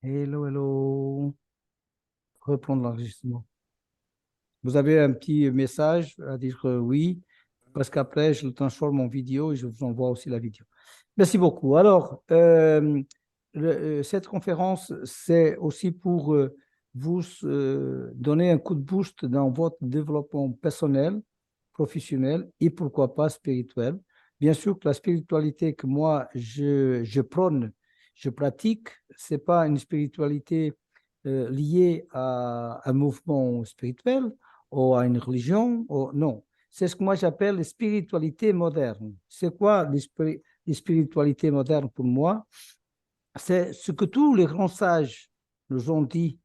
Hello, hello. Reprendre l'enregistrement. Vous avez un petit message à dire oui, parce qu'après, je le transforme en vidéo et je vous envoie aussi la vidéo. Merci beaucoup. Alors, cette conférence, c'est aussi pour vous donner un coup de boost dans votre développement personnel, professionnel et pourquoi pas spirituel. Bien sûr que la spiritualité que moi, je prône, je pratique, c'est pas une spiritualité liée à un mouvement spirituel ou à une religion. Non, c'est ce que moi j'appelle la spiritualité moderne. C'est quoi la spiritualité moderne pour moi? C'est ce que tous les grands sages nous ont dit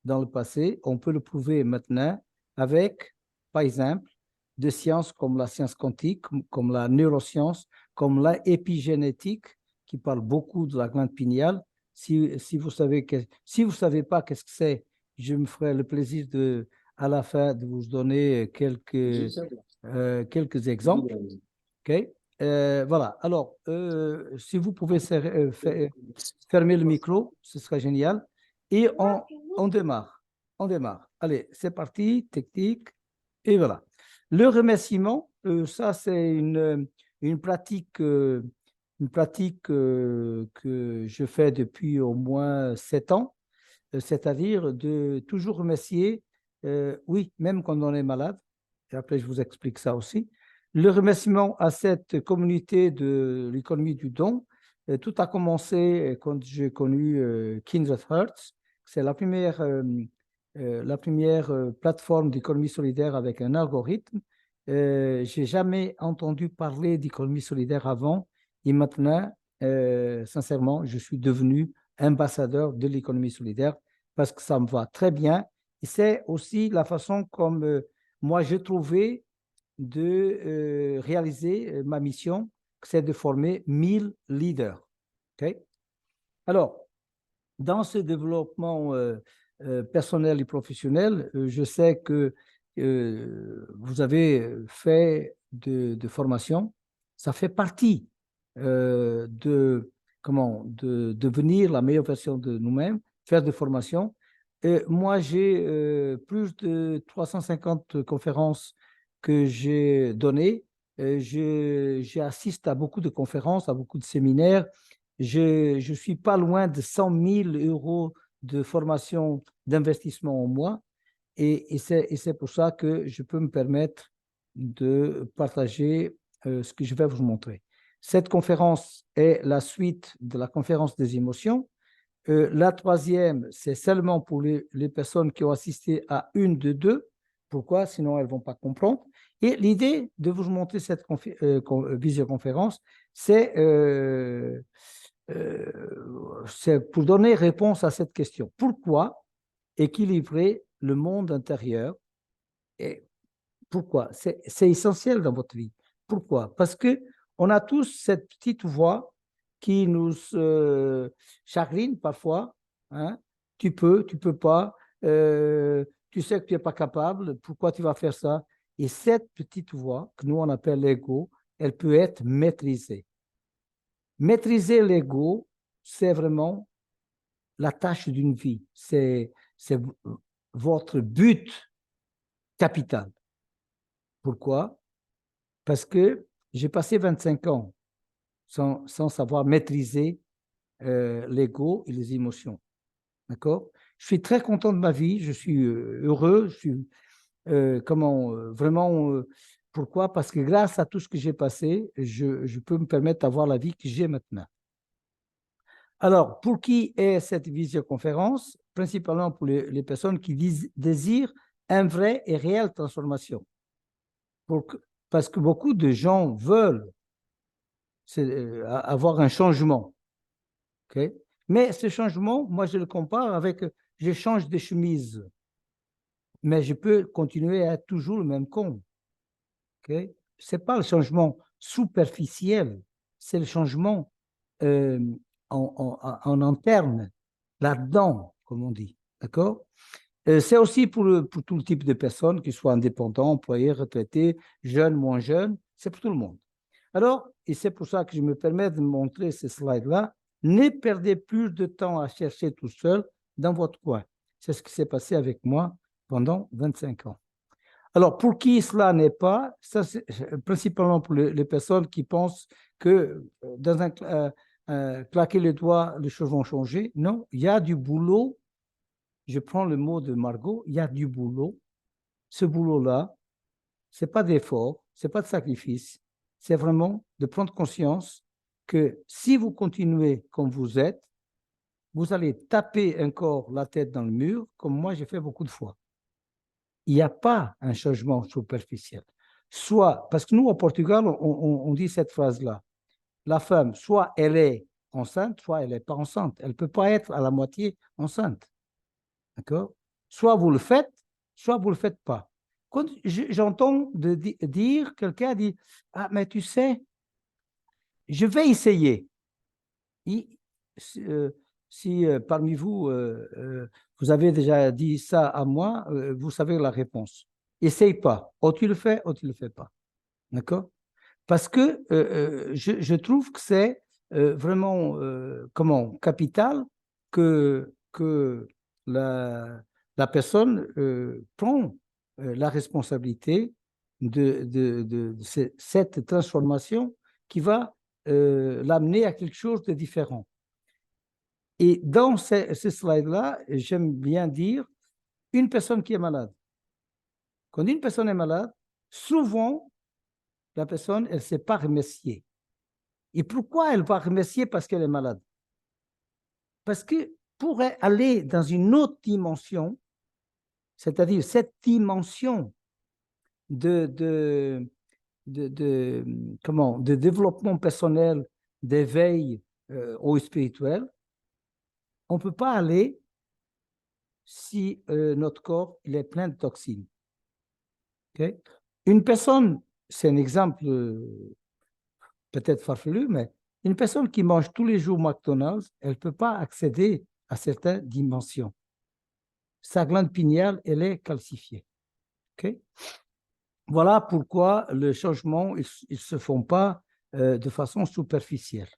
dans le passé. On peut le prouver maintenant avec, par exemple, des sciences comme la science quantique, comme la neuroscience, comme l'épigénétique, qui parle beaucoup de la glande pinéale. Si vous savez si vous savez pas qu'est-ce que c'est, je me ferai le plaisir à la fin de vous donner quelques exemples. OK? Voilà. Alors, si vous pouvez fermer le micro, ce serait génial. Et on démarre. On démarre. Allez, c'est parti. Technique. Et voilà. Le remerciement, ça, c'est une pratique que je fais depuis au moins 7 ans, c'est-à-dire de toujours remercier, oui, même quand on est malade. Et après, je vous explique ça aussi. Le remerciement à cette communauté de l'économie du don, tout a commencé quand j'ai connu Kindred Hearts. C'est la première plateforme d'économie solidaire avec un algorithme. J'ai jamais entendu parler d'économie solidaire avant et maintenant, sincèrement, je suis devenu ambassadeur de l'économie solidaire parce que ça me va très bien. Et c'est aussi la façon comme moi j'ai trouvé de réaliser ma mission, c'est de former 1000 leaders. Okay? Alors, dans ce développement personnel et professionnel, je sais que vous avez fait de formation. Ça fait partie de devenir la meilleure version de nous-mêmes, faire des formations. Et moi, j'ai plus de 350 conférences que j'ai données. J'assiste à beaucoup de conférences, à beaucoup de séminaires. Je suis pas loin de 100 000 euros de formation d'investissement au mois et c'est pour ça que je peux me permettre de partager ce que je vais vous montrer. Cette conférence est la suite de la conférence des émotions. La troisième, c'est seulement pour les personnes qui ont assisté à une de deux. Pourquoi? Sinon, elles ne vont pas comprendre. Et l'idée de vous montrer cette visioconférence, c'est pour donner réponse à cette question. Pourquoi équilibrer le monde intérieur? Et pourquoi? C'est essentiel dans votre vie. Pourquoi? Parce qu'on a tous cette petite voix qui nous chagrine parfois. Hein? Tu peux pas. Tu sais que tu n'es pas capable. Pourquoi tu vas faire ça? Et cette petite voix, que nous on appelle l'ego, elle peut être maîtrisée. Maîtriser l'ego, c'est vraiment la tâche d'une vie. C'est votre but capital. Pourquoi? Parce que j'ai passé 25 ans sans savoir maîtriser l'ego et les émotions. D'accord? Je suis très content de ma vie, je suis heureux, je suis vraiment. Pourquoi? Parce que grâce à tout ce que j'ai passé, je peux me permettre d'avoir la vie que j'ai maintenant. Alors, pour qui est cette visioconférence? Principalement pour les personnes qui désirent une vraie et réelle transformation. Parce que beaucoup de gens veulent avoir un changement. Okay? Mais ce changement, moi, je le compare avec, je change de chemise, mais je peux continuer à être toujours le même con. Okay? Ce n'est pas le changement superficiel, c'est le changement euh, en interne, là-dedans, comme on dit. D'accord? C'est aussi pour tout le type de personnes, qu'ils soient indépendants, employés, retraités, jeunes, moins jeunes, c'est pour tout le monde. Alors, et c'est pour ça que je me permets de montrer ces slides-là, Ne perdez plus de temps à chercher tout seul dans votre coin. C'est ce qui s'est passé avec moi pendant 25 ans. Alors, pour qui cela n'est pas, ça c'est principalement pour les personnes qui pensent que dans claquer les doigts, les choses vont changer. Non, il y a du boulot. Je prends le mot de Margot, il y a du boulot. Ce boulot-là, ce n'est pas d'effort, ce n'est pas de sacrifice. C'est vraiment de prendre conscience que si vous continuez comme vous êtes, vous allez taper encore la tête dans le mur, comme moi j'ai fait beaucoup de fois. Il n'y a pas un changement superficiel. Soit, parce que nous, au Portugal, on dit cette phrase-là. La femme, soit elle est enceinte, soit elle n'est pas enceinte. Elle ne peut pas être à la moitié enceinte. D'accord? Soit vous le faites, soit vous ne le faites pas. Quand j'entends dire, quelqu'un dit, ah, mais tu sais, je vais essayer. Si parmi vous, vous avez déjà dit ça à moi, vous savez la réponse. Essaye pas. Ou tu le fais, ou tu ne le fais pas. D'accord? Parce que je trouve que c'est vraiment capital que la personne prend la responsabilité de cette transformation qui va l'amener à quelque chose de différent. Et dans ce slide-là, j'aime bien dire une personne qui est malade. Quand une personne est malade, souvent, la personne, elle ne sait pas remercier. Et pourquoi elle va remercier parce qu'elle est malade? Parce que pour aller dans une autre dimension, c'est-à-dire cette dimension de développement personnel, d'éveil au spirituel, on ne peut pas aller si notre corps il est plein de toxines. Okay? Une personne, c'est un exemple peut-être farfelu, mais une personne qui mange tous les jours McDonald's, elle ne peut pas accéder à certaines dimensions. Sa glande pinéale, elle est calcifiée. Okay? Voilà pourquoi le changement, ils ne se font pas de façon superficielle.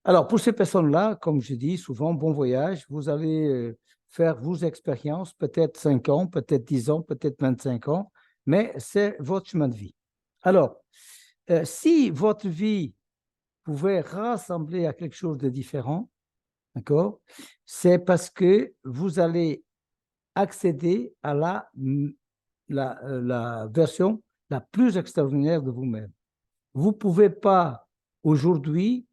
Alors, pour ces personnes-là, comme je dis souvent, bon voyage, vous allez faire vos expériences, peut-être 5 ans, peut-être 10 ans, peut-être 25 ans, mais c'est votre chemin de vie. Alors, si votre vie pouvait rassembler à quelque chose de différent, d'accord, c'est parce que vous allez accéder à la version la plus extraordinaire de vous-même. Vous ne pouvez pas aujourd'hui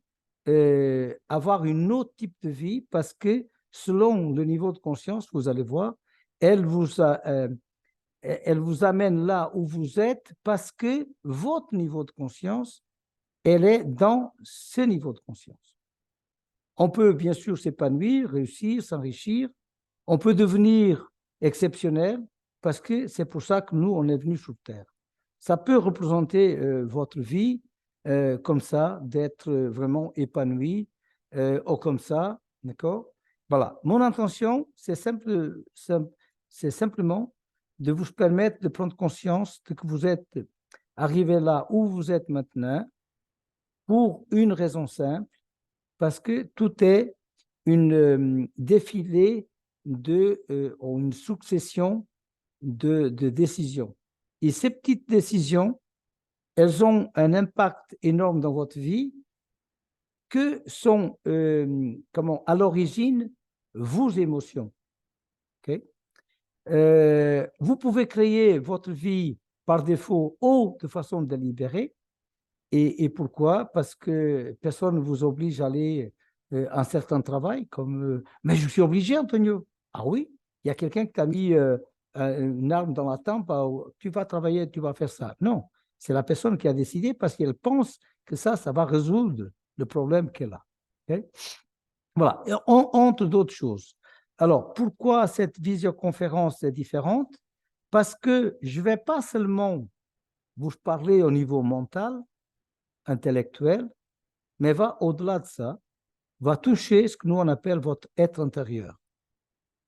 avoir une autre type de vie parce que selon le niveau de conscience, vous allez voir, elle vous amène là où vous êtes parce que votre niveau de conscience, elle est dans ce niveau de conscience. On peut bien sûr s'épanouir, réussir, s'enrichir. On peut devenir exceptionnel parce que c'est pour ça que nous, on est venus sur Terre. Ça peut représenter votre vie comme ça, d'être vraiment épanoui ou comme ça, d'accord? Voilà. Mon intention, c'est simplement de vous permettre de prendre conscience de que vous êtes arrivé là où vous êtes maintenant pour une raison simple, parce que tout est une défilée une succession de décisions. Et ces petites décisions, elles ont un impact énorme dans votre vie que sont, à l'origine, vos émotions. Okay? Vous pouvez créer votre vie par défaut ou de façon délibérée. Et pourquoi? Parce que personne ne vous oblige à aller à un certain travail, mais je suis obligé, Antonio. Ah oui, il y a quelqu'un qui t'a mis une arme dans la tempe, tu vas travailler, tu vas faire ça. Non, c'est la personne qui a décidé parce qu'elle pense que ça va résoudre le problème qu'elle a. Okay? Voilà, et entre d'autres choses. Alors, pourquoi cette visioconférence est différente? Parce que je ne vais pas seulement vous parler au niveau mental, intellectuel, mais va au-delà de ça, va toucher ce que nous on appelle votre être intérieur.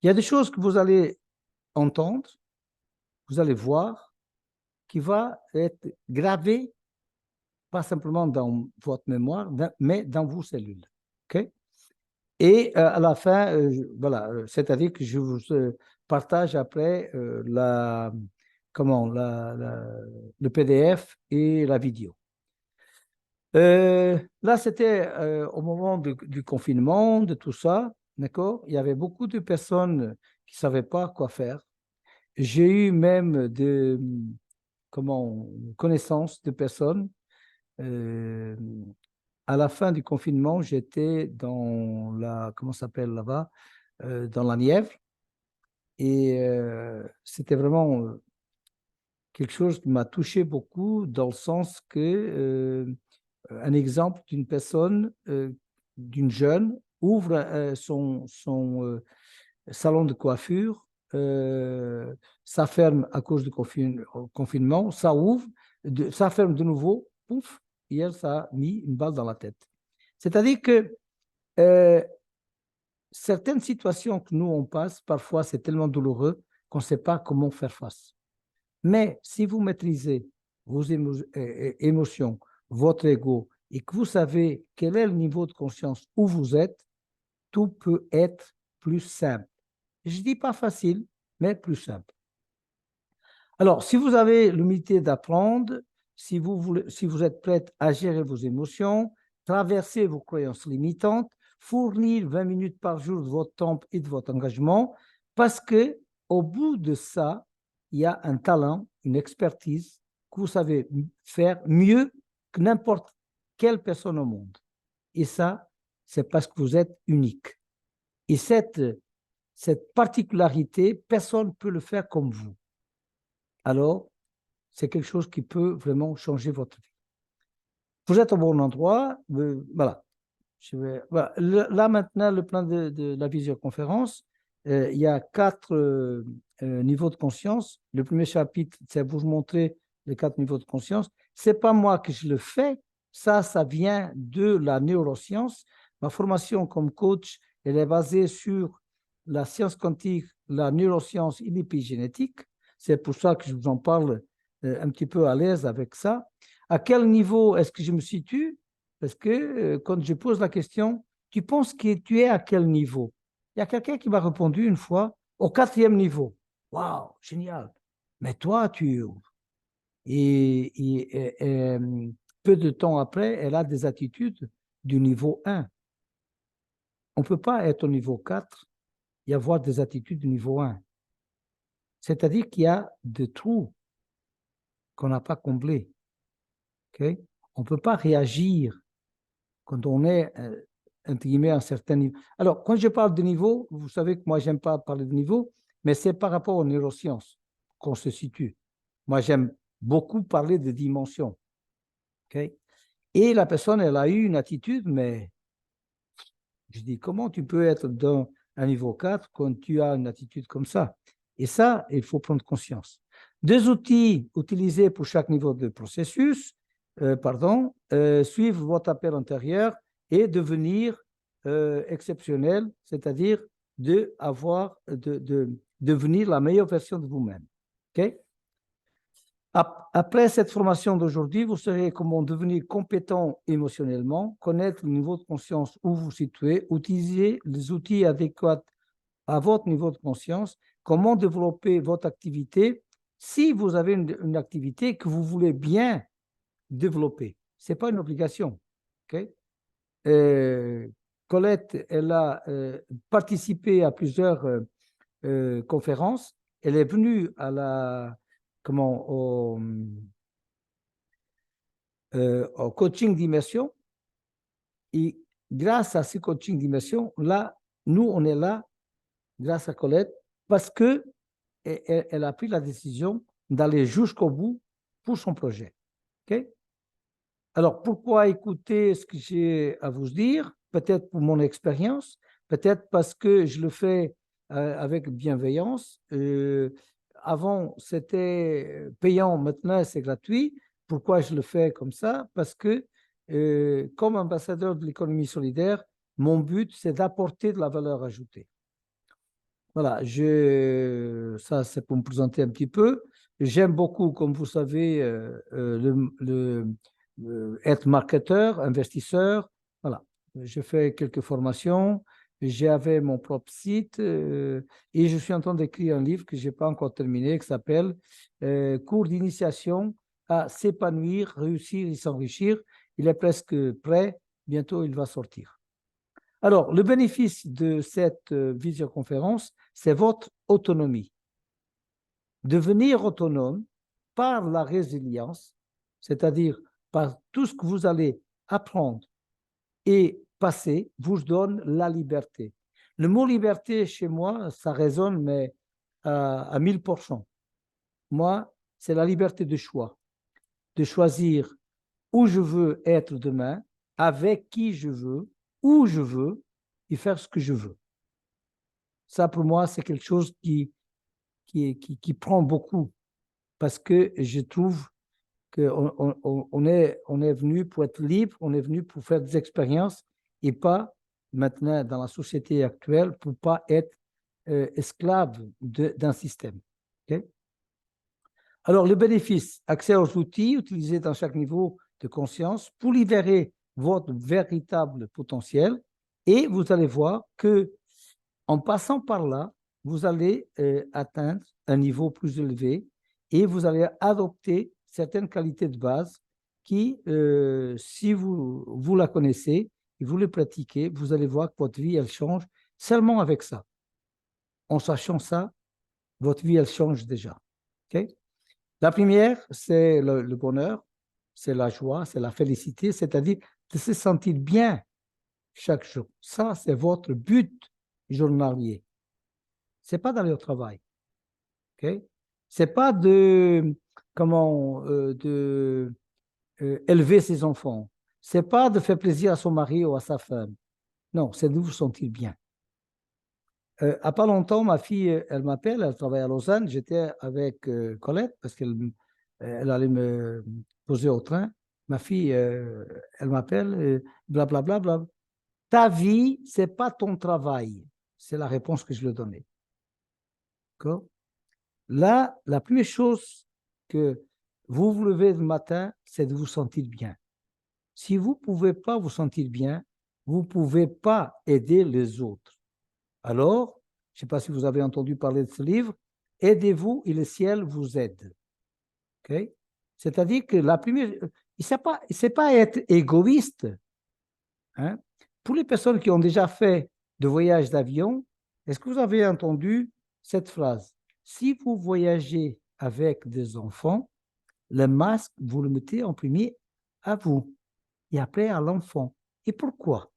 Il y a des choses que vous allez entendre, vous allez voir, qui va être gravé, pas simplement dans votre mémoire, mais dans vos cellules. OK? Et à la fin, voilà, c'est-à-dire que je vous partage après le PDF et la vidéo. Là, c'était au moment du confinement, de tout ça, d'accord? Il y avait beaucoup de personnes qui ne savaient pas quoi faire. J'ai eu même connaissances de personnes. euh, à la fin du confinement, j'étais dans comment ça s'appelle là-bas, dans la Nièvre. Et c'était vraiment quelque chose qui m'a touché beaucoup dans le sens que un exemple d'une personne, d'une jeune, ouvre son salon de coiffure, ça ferme à cause du confinement, ça ouvre, ça ferme de nouveau, pouf, et elle, ça a mis une balle dans la tête. C'est-à-dire que euh, certaines situations que nous, on passe, parfois, c'est tellement douloureux qu'on ne sait pas comment faire face. Mais si vous maîtrisez vos émotions, votre ego, et que vous savez quel est le niveau de conscience où vous êtes, tout peut être plus simple. Je ne dis pas facile, mais plus simple. Alors, si vous avez l'humilité d'apprendre, si vous êtes prête à gérer vos émotions, traverser vos croyances limitantes, fournir 20 minutes par jour de votre temps et de votre engagement, parce que au bout de ça, il y a un talent, une expertise que vous savez faire mieux que n'importe quelle personne au monde. Et ça, c'est parce que vous êtes unique. Et cette particularité, personne ne peut le faire comme vous. Alors, c'est quelque chose qui peut vraiment changer votre vie. Vous êtes au bon endroit, voilà. Voilà. Là, maintenant, le plan de la visioconférence, il y a 4 niveaux de conscience. Le premier chapitre, c'est vous montrer les 4 niveaux de conscience. Ce n'est pas moi que je le fais, ça vient de la neuroscience. Ma formation comme coach, elle est basée sur la science quantique, la neuroscience et l'épigénétique. C'est pour ça que je vous en parle un petit peu à l'aise avec ça. À quel niveau est-ce que je me situe? Parce que quand je pose la question, tu penses que tu es à quel niveau? Il y a quelqu'un qui m'a répondu une fois, au 4e niveau. Waouh, génial. Mais toi, tu es où? Et peu de temps après, elle a des attitudes du niveau 1. On ne peut pas être au niveau 4 et avoir des attitudes du niveau 1. C'est-à-dire qu'il y a des trous qu'on n'a pas comblés. Okay? On ne peut pas réagir quand on est, entre guillemets, à un certain niveau. Alors, quand je parle de niveau, vous savez que moi, je n'aime pas parler de niveau, mais c'est par rapport aux neurosciences qu'on se situe. Moi, j'aime beaucoup parler de dimensions. Okay? Et la personne, elle a eu une attitude, mais je dis, comment tu peux être dans un niveau 4 quand tu as une attitude comme ça? Et ça, il faut prendre conscience. 2 outils utilisés pour chaque niveau de processus, suivre votre appel intérieur et devenir exceptionnel, c'est-à-dire devenir la meilleure version de vous-même. Okay? Après cette formation d'aujourd'hui, vous saurez comment devenir compétent émotionnellement, connaître le niveau de conscience où vous vous situez, utiliser les outils adéquats à votre niveau de conscience, comment développer votre activité si vous avez une activité que vous voulez bien développer. Ce n'est pas une obligation. Okay? Colette, elle a participé à plusieurs conférences. Elle est venue à au coaching d'immersion. Et grâce à ce coaching d'immersion, là, nous, on est là, grâce à Colette, parce qu'elle a pris la décision d'aller jusqu'au bout pour son projet. Okay? Alors, pourquoi écouter ce que j'ai à vous dire? Peut-être pour mon expérience, peut-être parce que je le fais avec bienveillance. Avant, c'était payant, maintenant, c'est gratuit. Pourquoi je le fais comme ça? Parce que, comme ambassadeur de l'économie solidaire, mon but, c'est d'apporter de la valeur ajoutée. Voilà, ça, c'est pour me présenter un petit peu. J'aime beaucoup, comme vous savez, être marketeur, investisseur. Voilà. je fais quelques formations, j'avais mon propre site et je suis en train d'écrire un livre que je n'ai pas encore terminé qui s'appelle Cours d'initiation à s'épanouir, réussir et s'enrichir. Il est presque prêt, bientôt il va sortir. Alors, le bénéfice de cette visioconférence, c'est votre autonomie. Devenir autonome par la résilience, c'est-à-dire par tout ce que vous allez apprendre et passer, vous donne la liberté. Le mot liberté, chez moi, ça résonne, mais à 1000%. Moi, c'est la liberté de choix, de choisir où je veux être demain, avec qui je veux, où je veux, et faire ce que je veux. Ça, pour moi, c'est quelque chose qui prend beaucoup, parce que je trouve qu'on est venu pour être libre, on est venu pour faire des expériences et pas maintenant dans la société actuelle pour pas être esclave d'un système. Okay? Alors, le bénéfice, accès aux outils utilisés dans chaque niveau de conscience pour libérer votre véritable potentiel et vous allez voir que en passant par là, vous allez atteindre un niveau plus élevé et vous allez adopter certaines qualités de base qui, si vous la connaissez et vous les pratiquez, vous allez voir que votre vie, elle change seulement avec ça. En sachant ça, votre vie, elle change déjà. Okay? La première, c'est le bonheur, c'est la joie, c'est la félicité, c'est-à-dire de se sentir bien chaque jour. Ça, c'est votre but journalier. Ce n'est pas d'aller au travail. Okay? Ce n'est pas de, élever ses enfants. Ce n'est pas de faire plaisir à son mari ou à sa femme. Non, c'est de vous sentir bien. À pas longtemps, ma fille, elle m'appelle, elle travaille à Lausanne. J'étais avec Colette parce qu'elle allait me poser au train. Ma fille, elle m'appelle, blablabla. Bla, bla. Ta vie, ce n'est pas ton travail. C'est la réponse que je lui ai donnée. D'accord? Là, la première chose que vous vous levez le matin, c'est de vous sentir bien. Si vous ne pouvez pas vous sentir bien, vous ne pouvez pas aider les autres. Alors, je ne sais pas si vous avez entendu parler de ce livre, aidez-vous et le ciel vous aide. Okay? C'est-à-dire que la première, c'est pas être égoïste. Hein? Pour les personnes qui ont déjà fait de voyages d'avion, est-ce que vous avez entendu cette phrase? Si vous voyagez avec des enfants, le masque, vous le mettez en premier à vous et après à l'enfant. Et pourquoi?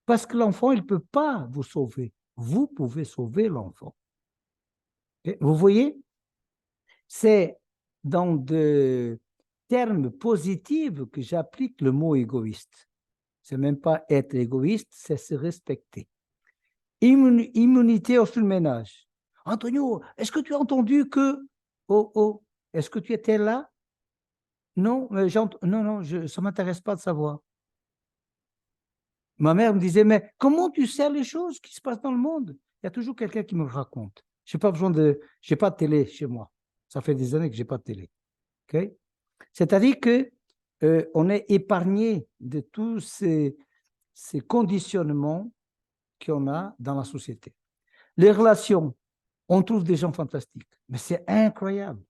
Parce que l'enfant, il ne peut pas vous sauver. Vous pouvez sauver l'enfant. Vous voyez? C'est dans des termes positifs que j'applique le mot égoïste. Ce n'est même pas être égoïste, c'est se respecter. Immunité au surménage. Antonio, est-ce que tu as entendu que... Oh, est-ce que tu étais là? Non, non, ça ne m'intéresse pas de savoir. Ma mère me disait, mais comment tu sais les choses qui se passent dans le monde? Il y a toujours quelqu'un qui me raconte. Je n'ai pas besoin de... Je n'ai pas de télé chez moi. Ça fait des années que je n'ai pas de télé. Okay? C'est-à-dire qu'on est épargné de tous ces conditionnements qu'on a dans la société. Les relations, on trouve des gens fantastiques, mais c'est incroyable.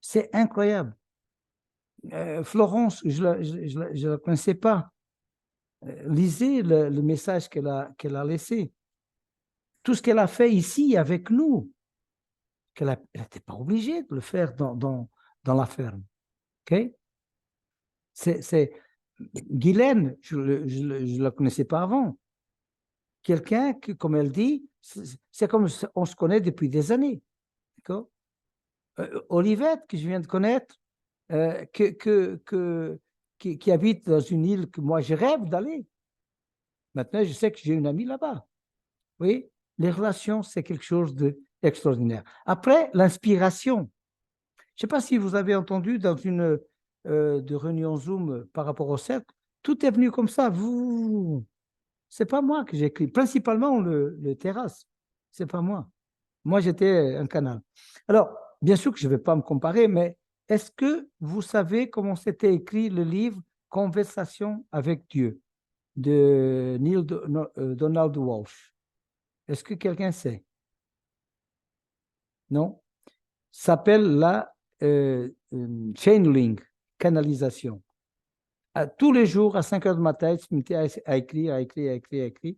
C'est incroyable. Florence, je ne la connaissais pas. Lisez le message qu'elle a laissé. Tout ce qu'elle a fait ici avec nous, elle n'était pas obligée de le faire dans la ferme. Okay? Guylaine, je ne la connaissais pas avant. Quelqu'un qui, comme elle dit, c'est comme on se connaît depuis des années. D'accord? Olivette, que je viens de connaître, qui habite dans une île que moi, je rêve d'aller. Maintenant, je sais que j'ai une amie là-bas. Oui, les relations, c'est quelque chose d'extraordinaire. Après, l'inspiration. Je ne sais pas si vous avez entendu dans une de réunion Zoom par rapport au cercle, tout est venu comme ça. C'est pas moi que j'écris. Principalement le terrasse. C'est pas moi. Moi, j'étais un canal. Alors, bien sûr que je ne vais pas me comparer, mais est-ce que vous savez comment s'était écrit le livre Conversation avec Dieu? de Donald Walsh. Est-ce que quelqu'un sait? Non? S'appelle la channeling, canalisation. Tous les jours, à 5 heures du matin, il se mettait à écrire, à écrire, à écrire, à écrire.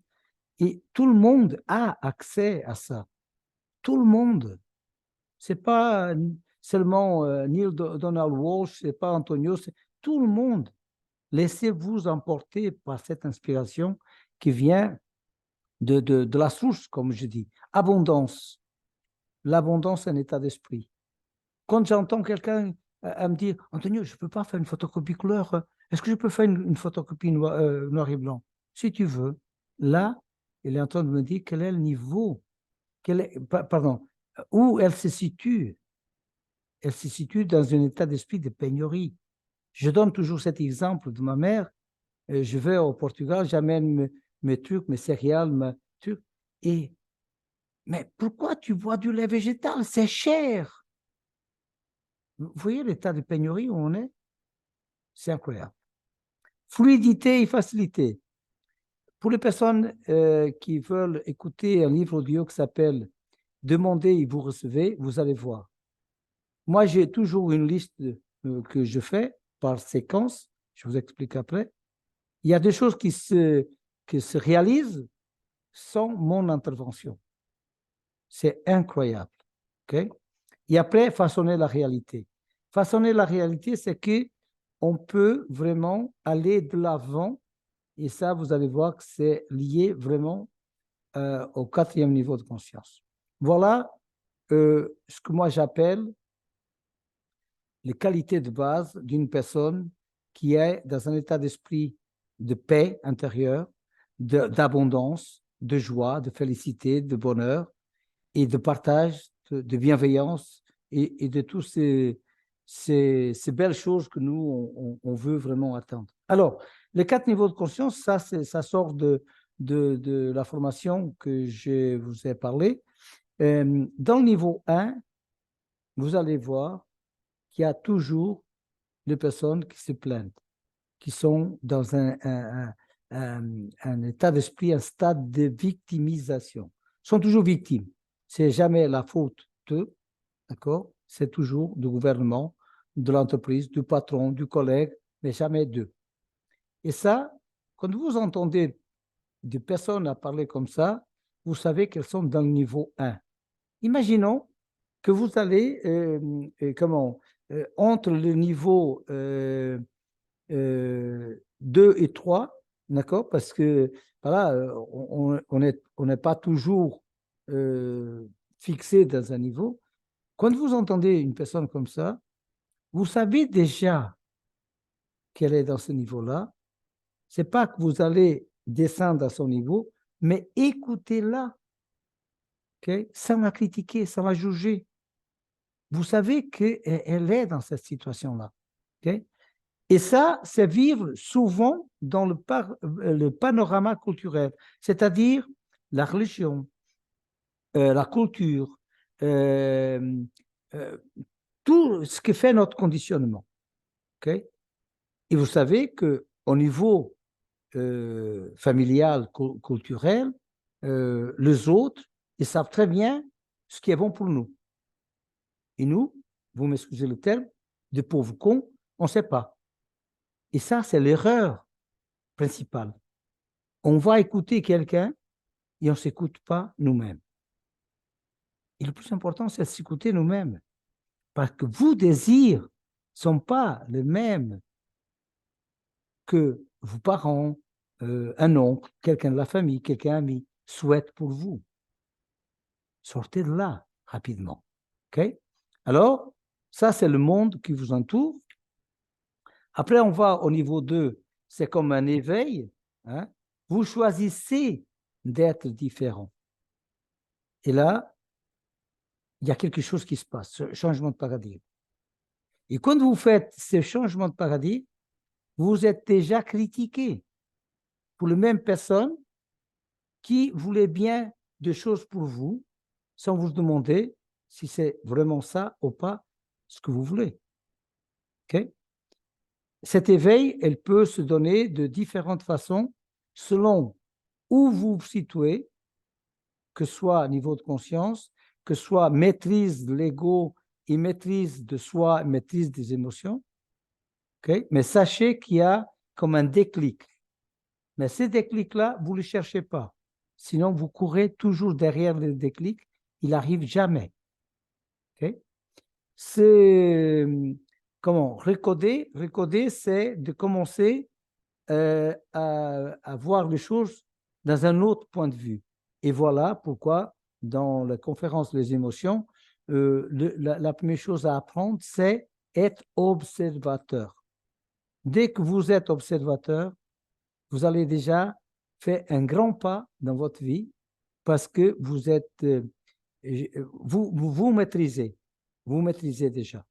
Et tout le monde a accès à ça. Tout le monde. C'est pas seulement Donald Walsh, c'est pas Antonio, c'est tout le monde. Laissez-vous emporter par cette inspiration qui vient de la source, comme je dis. Abondance. L'abondance est un état d'esprit. Quand j'entends quelqu'un me dire, Antonio, je ne peux pas faire une photocopie couleur, est-ce que je peux faire une photocopie noir et blanc? Si tu veux. Là, il est en train de me dire quel est le niveau, pardon, où elle se situe. Elle se situe dans un état d'esprit de pénurie. Je donne toujours cet exemple de ma mère. Je vais au Portugal, j'amène mes trucs, mes céréales, mes trucs. Mais pourquoi tu bois du lait végétal? C'est cher. Vous voyez l'état de pénurie où on est? C'est incroyable. Fluidité et facilité. Pour les personnes qui veulent écouter un livre audio qui s'appelle Demandez et vous recevez, vous allez voir. Moi, j'ai toujours une liste que je fais par séquence. Je vous explique après. Il y a des choses qui se réalisent sans mon intervention. C'est incroyable. Okay? Et après, façonner la réalité. Façonner la réalité, c'est qu'on peut vraiment aller de l'avant. Et ça, vous allez voir que c'est lié vraiment au 4e niveau de conscience. Voilà ce que moi j'appelle les qualités de base d'une personne qui est dans un état d'esprit de paix intérieure, d'abondance, de joie, de félicité, de bonheur et de partage, de bienveillance et de toutes ces belles choses que nous, on veut vraiment atteindre. Alors, les 4 niveaux de conscience, ça sort de la formation que je vous ai parlé. Dans le niveau 1, vous allez voir qu'il y a toujours des personnes qui se plaignent, qui sont dans un état d'esprit, un stade de victimisation. Ils sont toujours victimes. C'est jamais la faute d'eux, d'accord? C'est toujours du gouvernement, de l'entreprise, du patron, du collègue, mais jamais d'eux. Et ça, quand vous entendez des personnes à parler comme ça, vous savez qu'elles sont dans le niveau 1. Imaginons que vous allez, entre le niveau 2 et 3, d'accord? Parce que voilà, on n'est pas toujours fixé dans un niveau. Quand vous entendez une personne comme ça, vous savez déjà qu'elle est dans ce niveau-là. Ce n'est pas que vous allez descendre à son niveau, mais écoutez-la, okay? Sans la critiquer, sans la juger. Vous savez qu'elle est dans cette situation-là. Okay? Et ça, c'est vivre souvent dans le panorama culturel, c'est-à-dire la religion, la culture, tout ce qui fait notre conditionnement. Okay? Et vous savez qu'au niveau familial, culturel, les autres, ils savent très bien ce qui est bon pour nous. Et nous, vous m'excusez le terme, de pauvres cons, on ne sait pas. Et ça, c'est l'erreur principale. On va écouter quelqu'un et on ne s'écoute pas nous-mêmes. Et le plus important, c'est de s'écouter nous-mêmes. Parce que vos désirs ne sont pas les mêmes que vos parents, un oncle, quelqu'un de la famille, quelqu'un ami souhaite pour vous. Sortez de là rapidement. Okay? Alors, ça, c'est le monde qui vous entoure. Après, on va au niveau 2, c'est comme un éveil. Hein? Vous choisissez d'être différent. Et là, il y a quelque chose qui se passe, ce changement de paradigme. Et quand vous faites ce changement de paradigme, vous êtes déjà critiqué pour les mêmes personnes qui voulaient bien des choses pour vous, sans vous demander si c'est vraiment ça ou pas ce que vous voulez. Okay? Cet éveil, elle peut se donner de différentes façons selon où vous vous situez, que ce soit niveau de conscience, que ce soit maîtrise de l'ego et maîtrise de soi, maîtrise des émotions. Okay? Mais sachez qu'il y a comme un déclic. Mais ces déclics-là, vous ne les cherchez pas. Sinon, vous courez toujours derrière le déclic. Il n'arrive jamais. Okay? C'est comment recoder. Recoder, c'est de commencer à voir les choses dans un autre point de vue. Et voilà pourquoi, dans la conférence des émotions, la première chose à apprendre, c'est être observateur. Dès que vous êtes observateur, vous allez déjà faire un grand pas dans votre vie parce que vous êtes, vous maîtrisez. Vous maîtrisez déjà.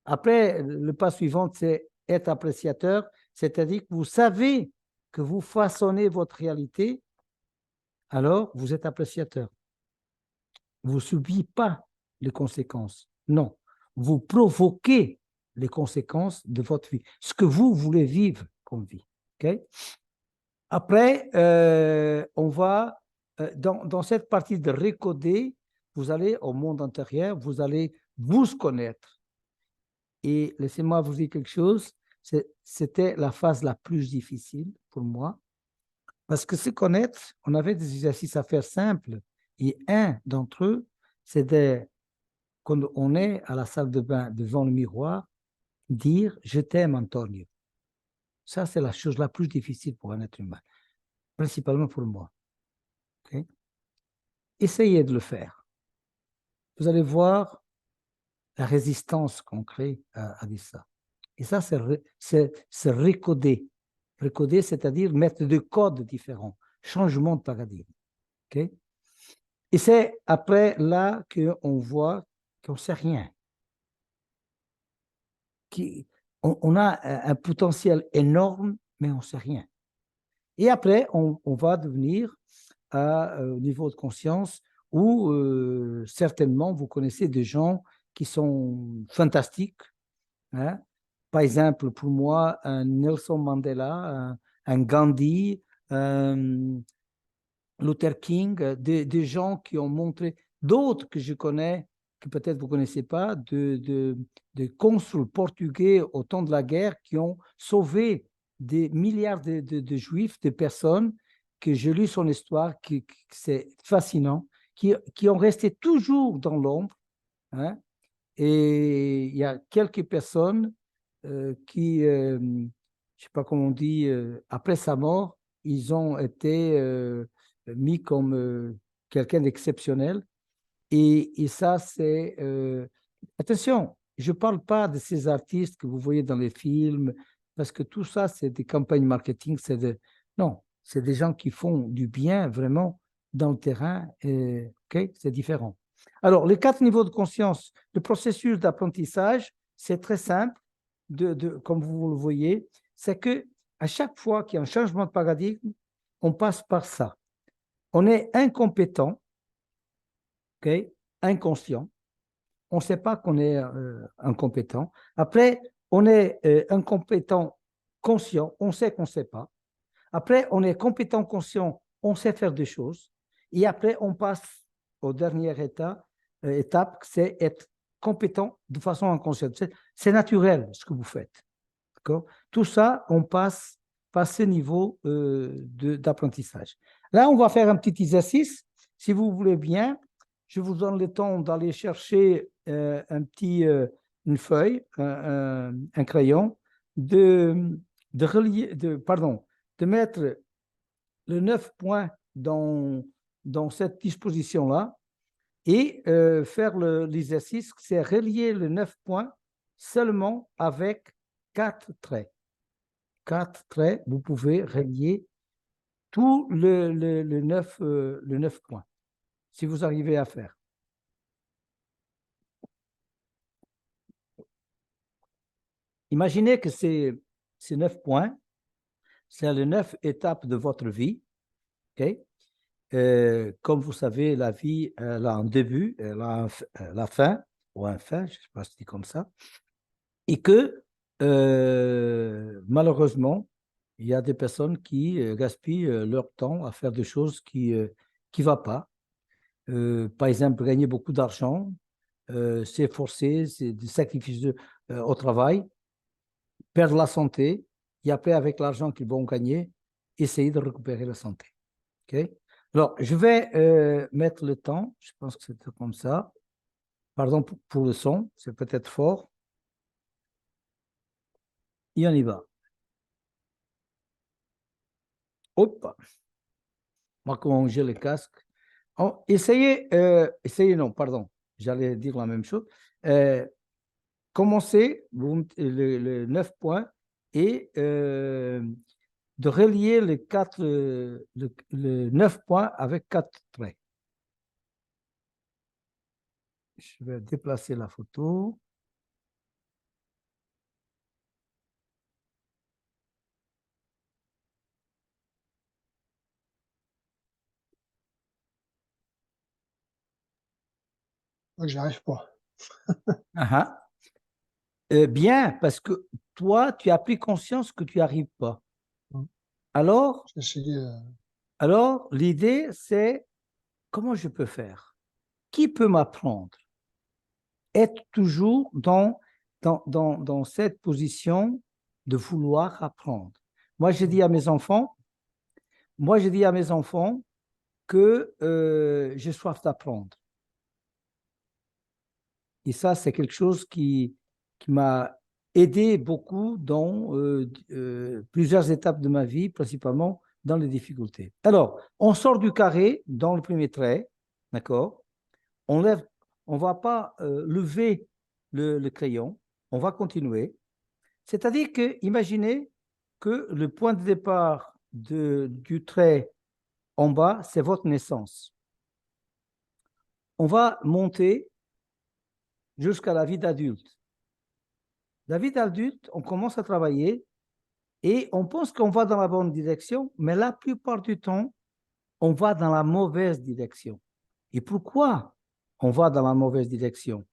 Après, le pas suivant, c'est être appréciateur, c'est-à-dire que vous savez que vous façonnez votre réalité, alors vous êtes appréciateur. Vous ne subissez pas les conséquences. Non, vous provoquez les conséquences de votre vie, ce que vous voulez vivre comme vie. Okay? Après, on va, dans cette partie de recoder, vous allez au monde intérieur, vous allez vous connaître. Et laissez-moi vous dire quelque chose, c'était la phase la plus difficile pour moi, parce que se connaître, on avait des exercices à faire simples, et un d'entre eux, c'était quand on est à la salle de bain devant le miroir, dire « Je t'aime, Antonio ». Ça, c'est la chose la plus difficile pour un être humain, principalement pour moi. Okay? Essayez de le faire. Vous allez voir la résistance qu'on crée à dire ça. Et ça, c'est recoder. Recoder, c'est-à-dire mettre des codes différents, changement de paradigme. Okay? Et c'est après là qu'on voit qu'on ne sait rien. On a un potentiel énorme, mais on ne sait rien. Et après, on va devenir au niveau de conscience où certainement vous connaissez des gens qui sont fantastiques. Hein? Par exemple, pour moi, un Nelson Mandela, un Gandhi, un Luther King, des gens qui ont montré, d'autres que je connais, que peut-être vous ne connaissez pas, de consuls portugais au temps de la guerre qui ont sauvé des milliards de juifs, de personnes, que j'ai lu son histoire, c'est fascinant, qui ont resté toujours dans l'ombre. Hein? Et il y a quelques personnes qui, je ne sais pas comment on dit, après sa mort, ils ont été mis comme quelqu'un d'exceptionnel. Et ça, c'est... attention, je ne parle pas de ces artistes que vous voyez dans les films, parce que tout ça, c'est des campagnes marketing. Non, c'est des gens qui font du bien vraiment dans le terrain. Okay? C'est différent. Alors, les 4 niveaux de conscience, le processus d'apprentissage, c'est très simple, comme vous le voyez, c'est que à chaque fois qu'il y a un changement de paradigme, on passe par ça. On est incompétent, okay? Inconscient. On ne sait pas qu'on est incompétent. Après, on est incompétent conscient. On sait qu'on ne sait pas. Après, on est compétent conscient. On sait faire des choses. Et après, on passe au dernier étape, c'est être compétent de façon inconsciente. C'est naturel ce que vous faites. Tout ça, on passe par ce niveau d'apprentissage. Là, on va faire un petit exercice. Si vous voulez bien, je vous donne le temps d'aller chercher une feuille, un crayon, de mettre le 9 points dans cette disposition-là et faire l'exercice, c'est relier le 9 points seulement avec 4 traits. 4 traits, vous pouvez relier tout le 9 points, si vous arrivez à faire. Imaginez que ces 9 points, c'est les 9 étapes de votre vie. Okay? Comme vous savez, la vie, elle a un début, elle a la fin, ou un fin, je ne sais pas si c'est comme ça, et que malheureusement, Il y a des personnes qui gaspillent leur temps à faire des choses qui ne vont pas. Par exemple, gagner beaucoup d'argent, c'est forcé, c'est des sacrifices au travail, perdre la santé, et après, avec l'argent qu'ils vont gagner, essayer de récupérer la santé. Okay. Alors, je vais mettre le temps, je pense que c'est comme ça. Pardon pour le son, c'est peut-être fort. Et on y va. Hop, on va ranger le casque. Oh, essayez non, pardon, j'allais dire la même chose. Commencez le 9 points et de relier le 9 points avec 4 traits. Je vais déplacer la photo. J'y arrive pas. Bien, parce que toi, tu as pris conscience que tu n'y arrives pas. Alors, J'ai essayé. alors l'idée, c'est comment je peux faire? Qui peut m'apprendre? Être toujours dans cette position de vouloir apprendre. Moi, j'ai dit à mes enfants, que j'ai soif d'apprendre. Et ça, c'est quelque chose qui m'a aidé beaucoup dans plusieurs étapes de ma vie, principalement dans les difficultés. Alors, on sort du carré dans le premier trait, d'accord? On ne va pas lever le crayon, on va continuer. C'est-à-dire que, imaginez que le point de départ du trait en bas, c'est votre naissance. On va monter jusqu'à la vie d'adulte. La vie d'adulte, on commence à travailler et on pense qu'on va dans la bonne direction, mais la plupart du temps, on va dans la mauvaise direction. Et pourquoi on va dans la mauvaise direction?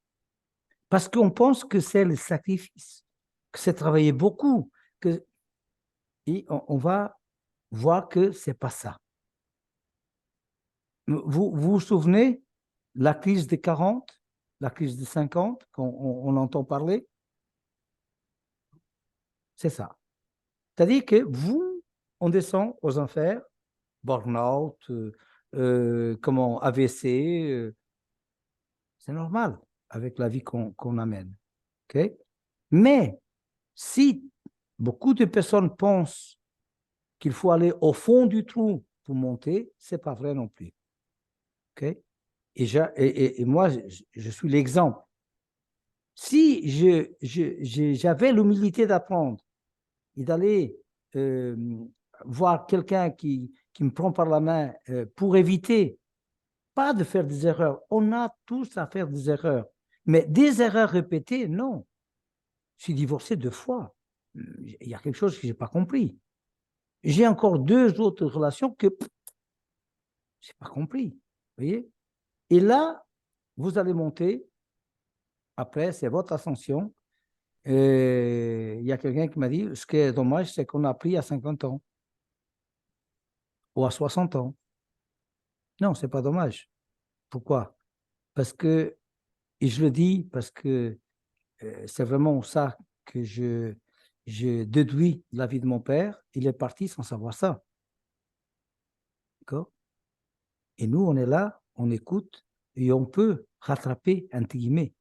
Parce qu'on pense que c'est le sacrifice, que c'est travailler beaucoup, et on va voir que ce n'est pas ça. Vous souvenez la crise des 40, la crise des 50, qu'on entend parler? C'est ça. C'est-à-dire que on descend aux enfers, burn-out, comment, AVC, c'est normal avec la vie qu'on amène. Okay? Mais si beaucoup de personnes pensent qu'il faut aller au fond du trou pour monter, ce n'est pas vrai non plus. Okay? Et moi, je suis l'exemple. Si j'avais l'humilité d'apprendre et d'aller voir quelqu'un qui me prend par la main pour éviter, pas de faire des erreurs. On a tous à faire des erreurs. Mais des erreurs répétées, non. Je suis divorcé 2 fois. Il y a quelque chose que je n'ai pas compris. J'ai encore 2 autres relations que je n'ai pas compris. Vous voyez? Et là, vous allez monter. Après, c'est votre ascension. Et il y a quelqu'un qui m'a dit, ce qui est dommage, c'est qu'on a appris à 50 ans ou à 60 ans. Non, ce n'est pas dommage. Pourquoi? Parce que, et je le dis parce que c'est vraiment ça que je déduis de la vie de mon père. Il est parti sans savoir ça. D'accord? Et nous, on est là, on écoute et on peut rattraper, entre guillemets.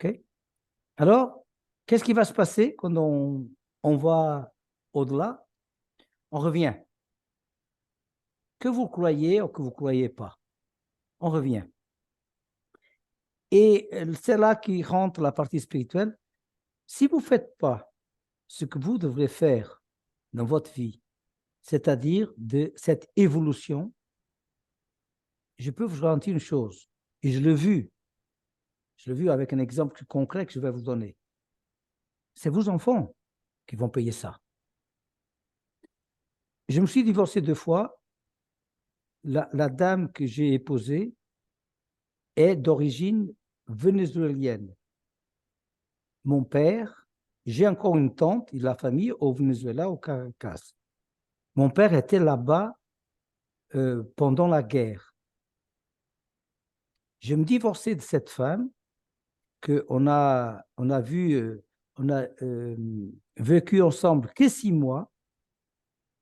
OK? Alors, qu'est-ce qui va se passer quand on va au-delà? On revient. Que vous croyez ou que vous ne croyez pas, on revient. Et c'est là qui rentre la partie spirituelle. Si vous ne faites pas ce que vous devrez faire dans votre vie, c'est-à-dire de cette évolution, je peux vous garantir une chose, et je l'ai vu avec un exemple concret que je vais vous donner. C'est vos enfants qui vont payer ça. Je me suis divorcé 2 fois. La dame que j'ai épousée est d'origine vénézuélienne. Mon père j'ai encore une tante et la famille au Venezuela, au Caracas. Mon père était là-bas pendant la guerre. Je me divorçais de cette femme qu'on on a vécu ensemble que 6 mois,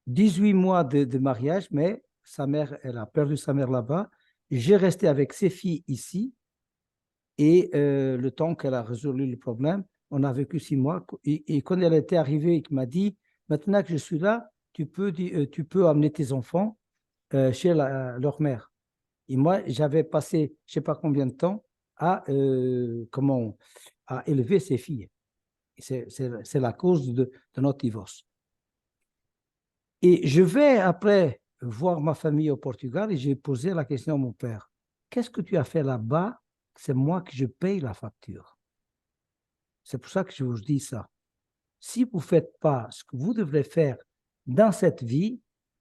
18 mois de mariage, mais sa mère, elle a perdu sa mère là-bas. J'ai resté avec ses filles ici et le temps qu'elle a résolu le problème, on a vécu 6 mois. Et quand elle était arrivée, il m'a dit, maintenant que je suis là, tu peux amener tes enfants chez leur mère. Et moi, j'avais passé, je ne sais pas combien de temps, à élever ces filles. C'est la cause de notre divorce. Et je vais après voir ma famille au Portugal et j'ai posé la question à mon père. Qu'est-ce que tu as fait là-bas? C'est moi que je paye la facture. C'est pour ça que je vous dis ça. Si vous ne faites pas ce que vous devrez faire dans cette vie,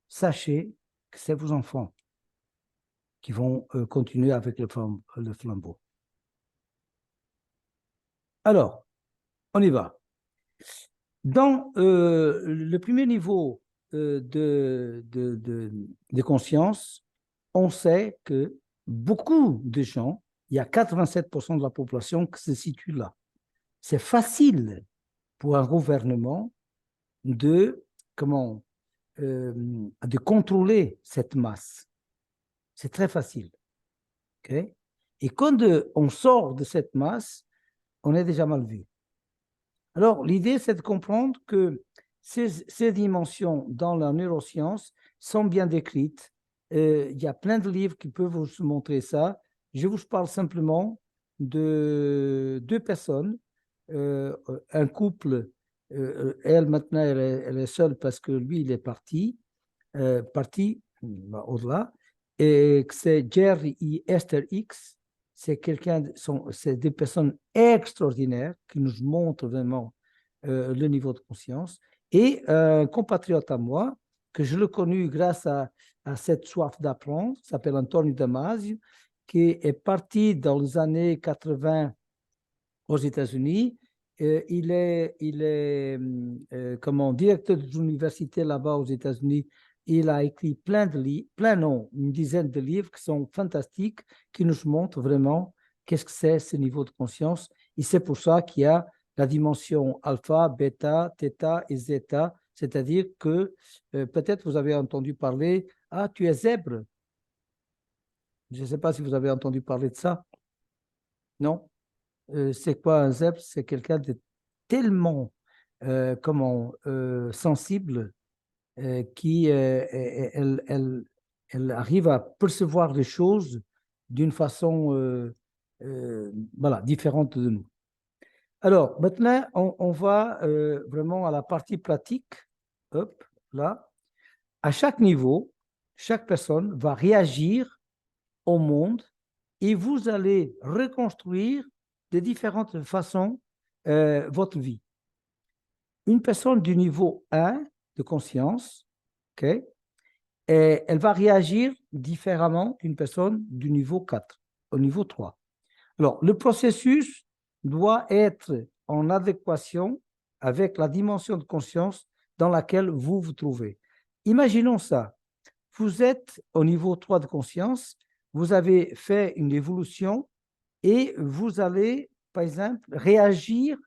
sachez que c'est vos enfants qui vont continuer avec le flambeau. Alors, on y va. Dans le premier niveau de conscience, on sait que beaucoup de gens, il y a 87% de la population qui se situe là. C'est facile pour un gouvernement de, de contrôler cette masse. C'est très facile. Okay? Et quand on sort de cette masse, on est déjà mal vu. Alors, l'idée, c'est de comprendre que ces dimensions dans la neuroscience sont bien décrites. Il y a plein de livres qui peuvent vous montrer ça. Je vous parle simplement de 2 personnes, un couple. Elle, maintenant, elle est seule parce que lui, il est parti au-delà. Et c'est Jerry et Esther X. C'est des personnes extraordinaires qui nous montrent vraiment le niveau de conscience. Et un compatriote à moi, que je l'ai connu grâce à cette soif d'apprendre, s'appelle Antonio Damasio, qui est parti dans les années 80 aux États-Unis. Il est directeur de l'université là-bas aux États-Unis. Il a écrit plein de livres, une dizaine de livres qui sont fantastiques, qui nous montrent vraiment qu'est-ce que c'est ce niveau de conscience. Et c'est pour ça qu'il y a la dimension alpha, bêta, theta et zeta, c'est-à-dire que peut-être vous avez entendu parler, ah, tu es zèbre. Je ne sais pas si vous avez entendu parler de ça. Non? C'est quoi un zèbre? C'est quelqu'un de tellement sensible qui elle arrive à percevoir les choses d'une façon voilà, différente de nous. Alors, maintenant, on va vraiment à la partie pratique. Hop, là. À chaque niveau, chaque personne va réagir au monde et vous allez reconstruire de différentes façons votre vie. Une personne du niveau 1 de conscience, okay, elle va réagir différemment qu'une personne du niveau 4, au niveau 3. Alors, le processus doit être en adéquation avec la dimension de conscience dans laquelle vous vous trouvez. Imaginons ça. Vous êtes au niveau 3 de conscience, vous avez fait une évolution et vous allez, par exemple, réagir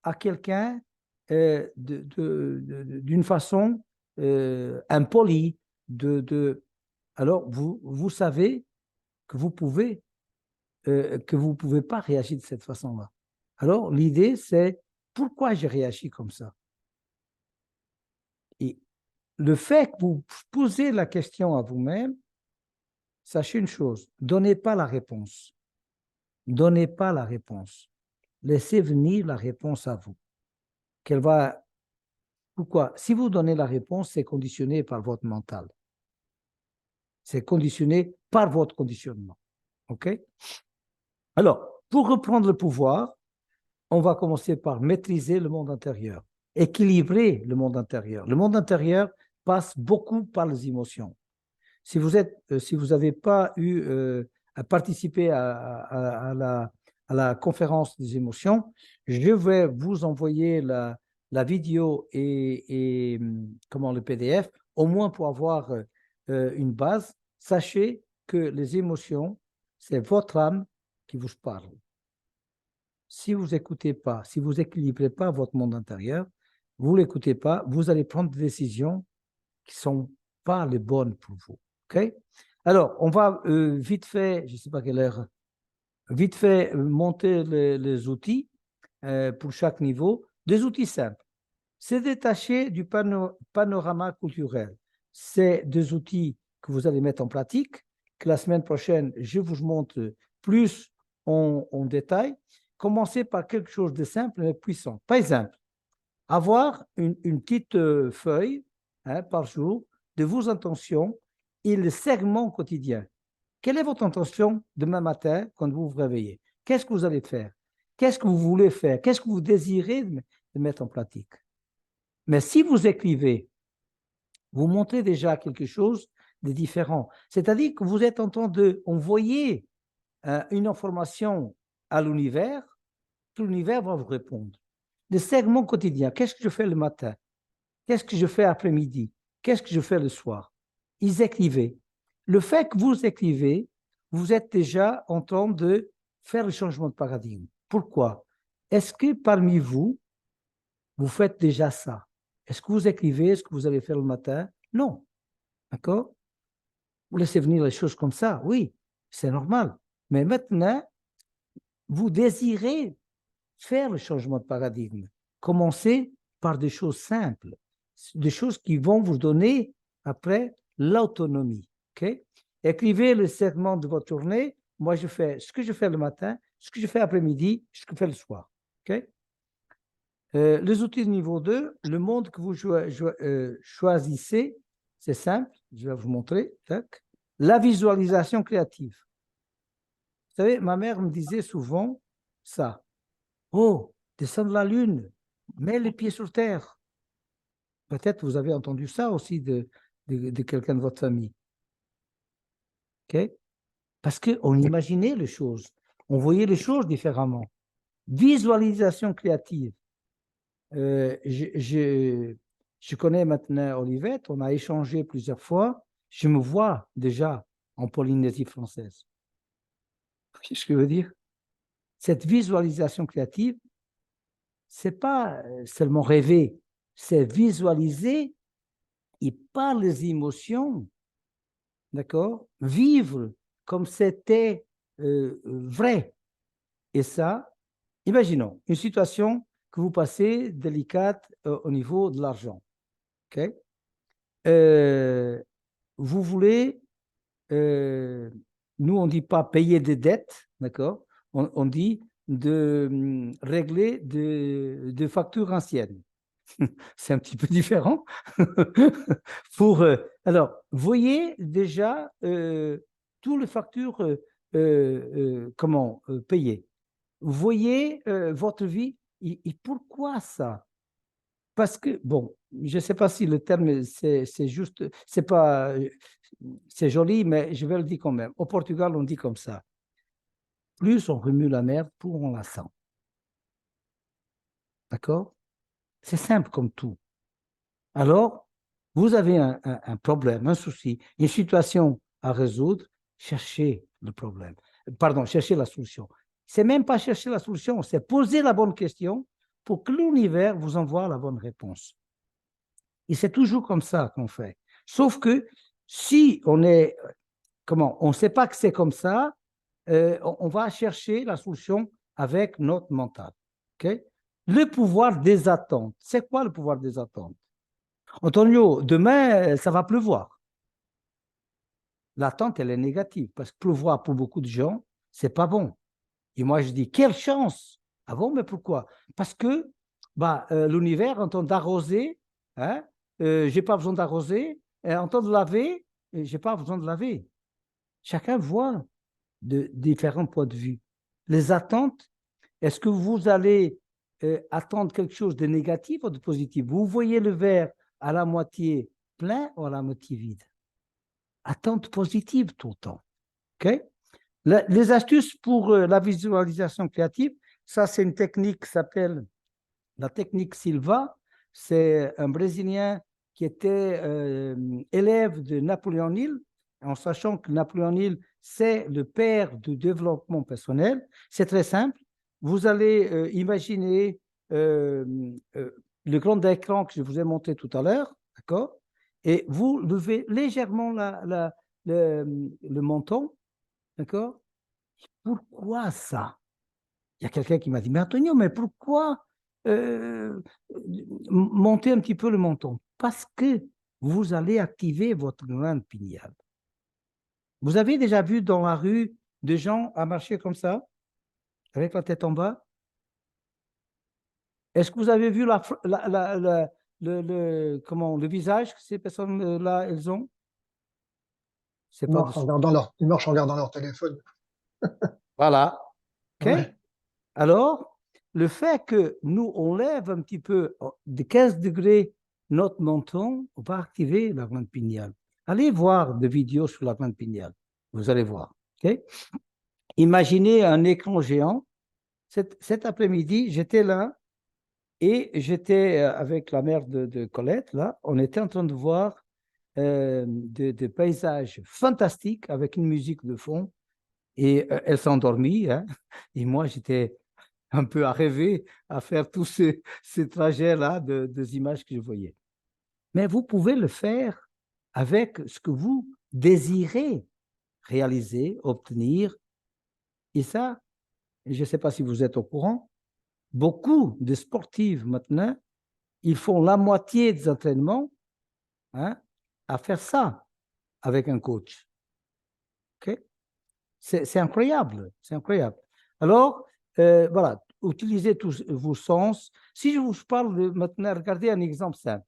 à quelqu'un d'une façon impolie. Alors, vous savez que vous pouvez pas réagir de cette façon-là. Alors, l'idée, c'est pourquoi j'ai réagi comme ça? Et le fait que vous posez la question à vous-même, sachez une chose, donnez pas la réponse. Donnez pas la réponse. Laissez venir la réponse à vous. Qu'elle va... Pourquoi? Si vous donnez la réponse, c'est conditionné par votre mental. C'est conditionné par votre conditionnement. OK? Alors, pour reprendre le pouvoir, on va commencer par maîtriser le monde intérieur, équilibrer le monde intérieur. Le monde intérieur passe beaucoup par les émotions. Si vous n'avez pas eu à participer à à la conférence des émotions. Je vais vous envoyer la vidéo et comment le PDF, au moins pour avoir une base. Sachez que les émotions, c'est votre âme qui vous parle. Si vous n'écoutez pas, si vous n'équilibrez pas votre monde intérieur, vous ne l'écoutez pas, vous allez prendre des décisions qui ne sont pas les bonnes pour vous. Okay? Alors, on va vite fait, je ne sais pas quelle heure, vite fait monter les outils pour chaque niveau. Des outils simples. C'est détaché du panorama culturel. C'est des outils que vous allez mettre en pratique, que la semaine prochaine, je vous montre plus en détail. Commencez par quelque chose de simple mais puissant. Par exemple, avoir une petite feuille par jour de vos intentions et le segment quotidien. Quelle est votre intention demain matin quand vous vous réveillez? Qu'est-ce que vous allez faire? Qu'est-ce que vous voulez faire? Qu'est-ce que vous désirez de mettre en pratique? Mais si vous écrivez, vous montrez déjà quelque chose de différent. C'est-à-dire que vous êtes en train d'envoyer une information à l'univers, tout l'univers va vous répondre. Le segment quotidien, qu'est-ce que je fais le matin? Qu'est-ce que je fais après-midi? Qu'est-ce que je fais le soir? Ils écrivaient. Le fait que vous écrivez, vous êtes déjà en train de faire le changement de paradigme. Pourquoi? Est-ce que parmi vous, vous faites déjà ça? Est-ce que vous écrivez ce que vous allez faire le matin? Non. D'accord? Vous laissez venir les choses comme ça, oui, c'est normal. Mais maintenant, vous désirez faire le changement de paradigme. Commencez par des choses simples, des choses qui vont vous donner après l'autonomie. Okay? Écrivez le segment de votre journée. Moi, je fais ce que je fais le matin, ce que je fais après-midi, ce que je fais le soir. Okay? Les outils de niveau 2, le monde que vous choisissez, c'est simple, je vais vous montrer. Tac. La visualisation créative. Vous savez, ma mère me disait souvent ça. Oh, descends de la lune, mets les pieds sur terre. Peut-être vous avez entendu ça aussi de quelqu'un de votre famille. Okay? Parce qu'on imaginait les choses, on voyait les choses différemment. Visualisation créative. Je connais maintenant Olivette, on a échangé plusieurs fois. Je me vois déjà en Polynésie française. Qu'est-ce que je veux dire? Cette visualisation créative, c'est pas seulement rêver, c'est visualiser et par les émotions, d'accord, vivre comme c'était vrai. Et ça, imaginons une situation que vous passez délicate au niveau de l'argent. Okay? Vous voulez, nous on ne dit pas payer des dettes, d'accord? On dit de régler de factures anciennes. C'est un petit peu différent. Alors, voyez déjà toutes les factures comment payer. Voyez votre vie et pourquoi ça? Parce que, bon, je ne sais pas si le terme c'est juste, c'est pas, c'est joli, mais je vais le dire quand même. Au Portugal, on dit comme ça. Plus on remue la mer, plus on la sent. D'accord? C'est simple comme tout. Alors, vous avez un problème, un souci, une situation à résoudre, cherchez le problème. Pardon, cherchez la solution. C'est même pas chercher la solution, c'est poser la bonne question pour que l'univers vous envoie la bonne réponse. Et c'est toujours comme ça qu'on fait. Sauf que si on est, on ne sait pas que c'est comme ça, on va chercher la solution avec notre mental. Okay? Le pouvoir des attentes. C'est quoi le pouvoir des attentes? Antonio, demain, ça va pleuvoir. L'attente, elle est négative parce que pleuvoir pour beaucoup de gens, c'est pas bon. Et moi, je dis, quelle chance! Ah bon, mais pourquoi? Parce que l'univers, en temps d'arroser, hein, je n'ai pas besoin d'arroser, en temps de laver, je n'ai pas besoin de laver. Chacun voit de différents points de vue. Les attentes, est-ce que vous allez attendre quelque chose de négatif ou de positif? Vous voyez le verre à la moitié plein ou à la moitié vide? Attente positive tout le temps. Okay? Les astuces pour la visualisation créative, ça, c'est une technique qui s'appelle la technique Silva. C'est un Brésilien qui était élève de Napoléon Hill, en sachant que Napoléon Hill, c'est le père du développement personnel. C'est très simple. Vous allez imaginer le grand écran que je vous ai montré tout à l'heure, d'accord? Et vous levez légèrement le menton, d'accord? Pourquoi ça? Il y a quelqu'un qui m'a dit, mais Antonio, mais pourquoi monter un petit peu le menton? Parce que vous allez activer votre glande pinéale. Vous avez déjà vu dans la rue des gens à marcher comme ça, avec la tête en bas? Est-ce que vous avez vu comment, le visage que ces personnes-là, elles ont? C'est pas de... Ils marchent en regardant leur téléphone. Voilà. OK? Ouais. Alors, le fait que nous, on lève un petit peu de 15 degrés notre menton, on va activer la glande pinéale. Allez voir des vidéos sur la glande pinéale. Vous allez voir. Okay? Imaginez un écran géant. Cet après-midi, j'étais là et j'étais avec la mère de Colette. Là, on était en train de voir des paysages fantastiques avec une musique de fond. Et elle s'est endormie. Hein, et moi, j'étais un peu à rêver, à faire tous ces trajets-là des images que je voyais. Mais vous pouvez le faire avec ce que vous désirez réaliser, obtenir. Et ça, je ne sais pas si vous êtes au courant, beaucoup de sportifs maintenant, ils font la moitié des entraînements hein, à faire ça avec un coach. Okay? C'est incroyable, c'est incroyable. Alors, voilà, utilisez tous vos sens. Si je vous parle de maintenant, regardez un exemple simple.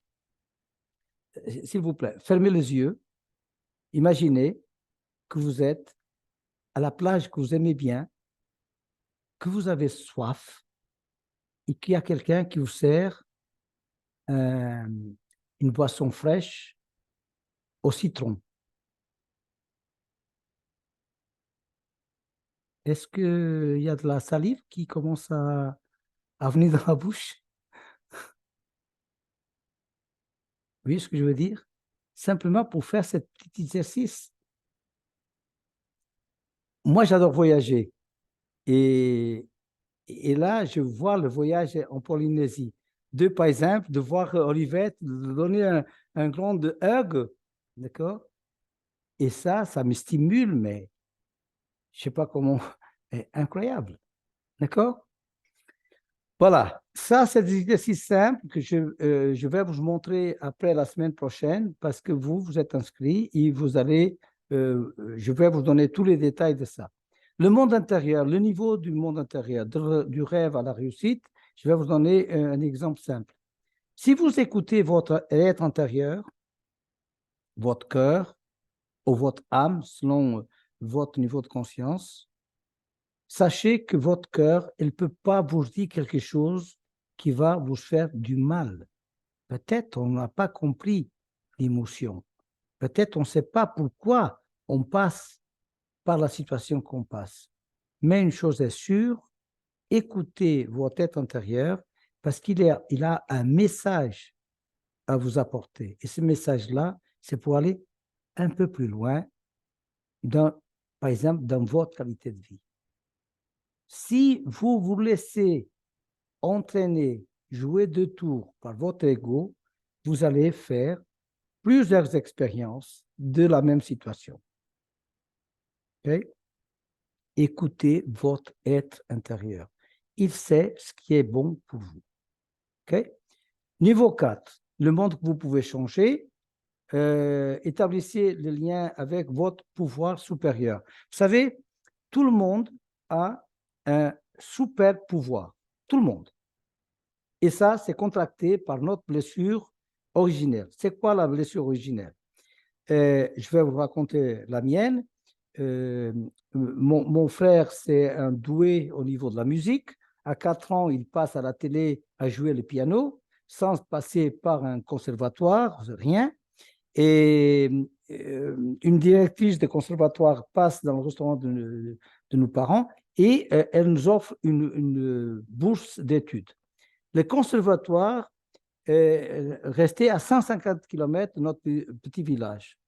S'il vous plaît, fermez les yeux. Imaginez que vous êtes à la plage que vous aimez bien, que vous avez soif et qu'il y a quelqu'un qui vous sert une boisson fraîche au citron. Est-ce qu'il y a de la salive qui commence à venir dans la bouche? Vous voyez ce que je veux dire? Simplement pour faire ce petit exercice. Moi, j'adore voyager. Et là, je vois le voyage en Polynésie. Par exemple, de voir Olivette, de donner un grand hug, d'accord? Et ça me stimule, mais je ne sais pas comment, incroyable, d'accord? Voilà, ça, c'est des exercices simples que je vais vous montrer après la semaine prochaine parce que vous êtes inscrits et je vais vous donner tous les détails de ça. Le monde intérieur, le niveau du monde intérieur, du rêve à la réussite, je vais vous donner un exemple simple. Si vous écoutez votre être intérieur, votre cœur ou votre âme, selon votre niveau de conscience, sachez que votre cœur, il ne peut pas vous dire quelque chose qui va vous faire du mal. Peut-être on n'a pas compris l'émotion. Peut-être on ne sait pas pourquoi on passe par la situation qu'on passe. Mais une chose est sûre, écoutez votre tête intérieure parce qu'il a un message à vous apporter. Et ce message-là, c'est pour aller un peu plus loin, par exemple, dans votre qualité de vie. Si vous vous laissez entraîner, jouer de tours par votre ego, vous allez faire plusieurs expériences de la même situation. Okay? Écoutez votre être intérieur. Il sait ce qui est bon pour vous. Okay? Niveau 4, le monde que vous pouvez changer, établissez le lien avec votre pouvoir supérieur. Vous savez, tout le monde a un super pouvoir. Tout le monde. Et ça, c'est contracté par notre blessure originelle. C'est quoi la blessure originelle? Je vais vous raconter la mienne. Mon frère, c'est un doué au niveau de la musique. À 4 ans, il passe à la télé à jouer le piano sans passer par un conservatoire, rien. Et une directrice de conservatoire passe dans le restaurant de nos parents et elle nous offre une bourse d'études. Le conservatoire restait à 150 km de notre petit village.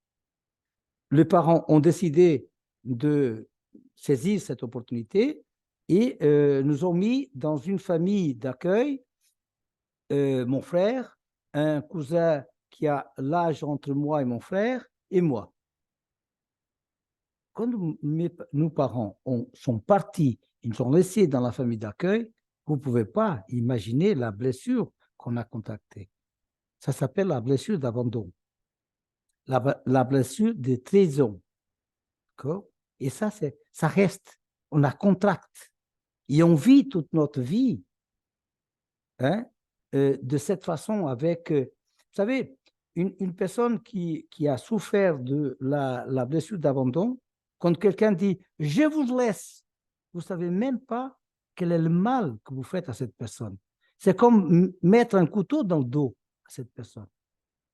Les parents ont décidé de saisir cette opportunité et nous ont mis dans une famille d'accueil, mon frère, un cousin qui a l'âge entre moi et mon frère, et moi. Quand nos parents sont partis, ils nous ont laissés dans la famille d'accueil, vous ne pouvez pas imaginer la blessure qu'on a contactée. Ça s'appelle la blessure d'abandon, la blessure de trahison. Et ça reste, on la contracte. Et on vit toute notre vie de cette façon avec, vous savez, une personne qui a souffert de la blessure d'abandon, quand quelqu'un dit « je vous laisse », vous ne savez même pas quel est le mal que vous faites à cette personne. C'est comme mettre un couteau dans le dos à cette personne.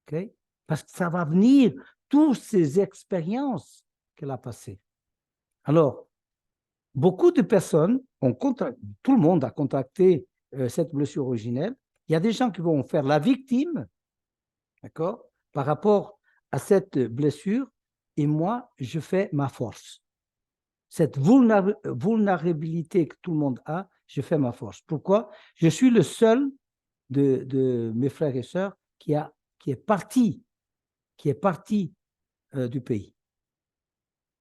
Okay? Parce que ça va venir toutes ces expériences qu'elle a passées. Alors, beaucoup de personnes tout le monde a contracté cette blessure originelle. Il y a des gens qui vont faire la victime, d'accord, par rapport à cette blessure, et moi, je fais ma force. Cette vulnérabilité que tout le monde a, je fais ma force. Pourquoi? Je suis le seul de mes frères et sœurs qui est parti du pays.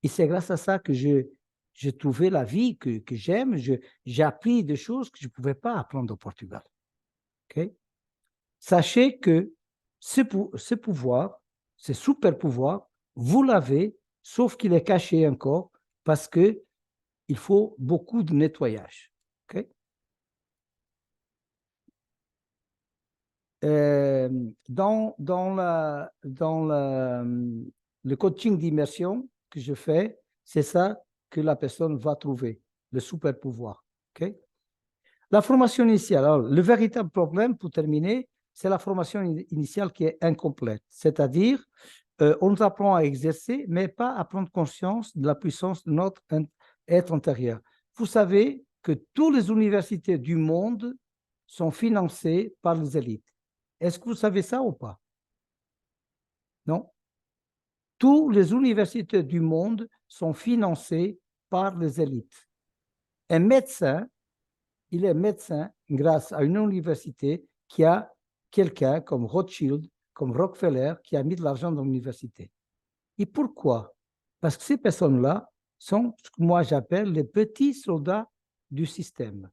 Et c'est grâce à ça que j'ai trouvé la vie que j'aime. J'ai appris des choses que je ne pouvais pas apprendre au Portugal. Okay? Sachez que ce pouvoir, ce super pouvoir, vous l'avez, sauf qu'il est caché encore parce qu'il faut beaucoup de nettoyage. Okay? Dans le coaching d'immersion que je fais, c'est ça que la personne va trouver, le super pouvoir. Okay? La formation initiale, alors, le véritable problème, pour terminer, c'est la formation initiale qui est incomplète. C'est-à-dire, on nous apprend à exercer, mais pas à prendre conscience de la puissance de notre être intérieur. Vous savez que toutes les universités du monde sont financées par les élites. Est-ce que vous savez ça ou pas? Non? Toutes les universités du monde sont financées par les élites. Un médecin, il est médecin grâce à une université qui a quelqu'un comme Rothschild, comme Rockefeller, qui a mis de l'argent dans l'université. Et pourquoi? Parce que ces personnes-là sont ce que moi j'appelle les petits soldats du système.